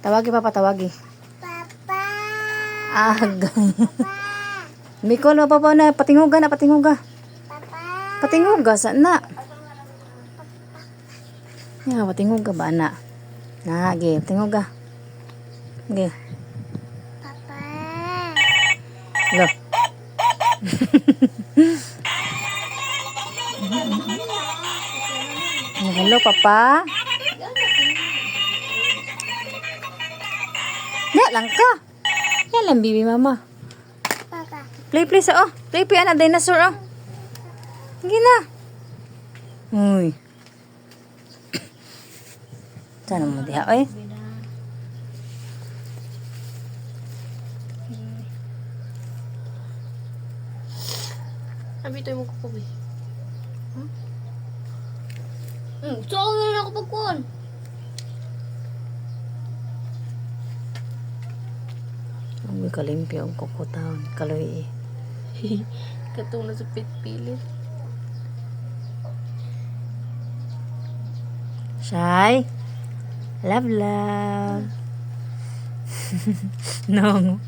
Tawagi papa, tawagi. Papa. Mikol mo papa na, patinguga na, patinguga. Papa. Patinguga, saan na? Ya, patinguga ba na? Nage, patinguga. Nage. Papa. Lo. Hello, papa. Ya lang ka. Yan lang, bibi mama. Papa. Play, play sa, oh. Play, play, anak, dinosaur, oh. Sige na. Uy. Sana mo diha, oy. Abi tayo mo kukubi. Saan na ako pagkuhan? Ang kalimpyo ang kukutaon. Kaloy. Katong na sa pitpilit. Shy. Love, love. No.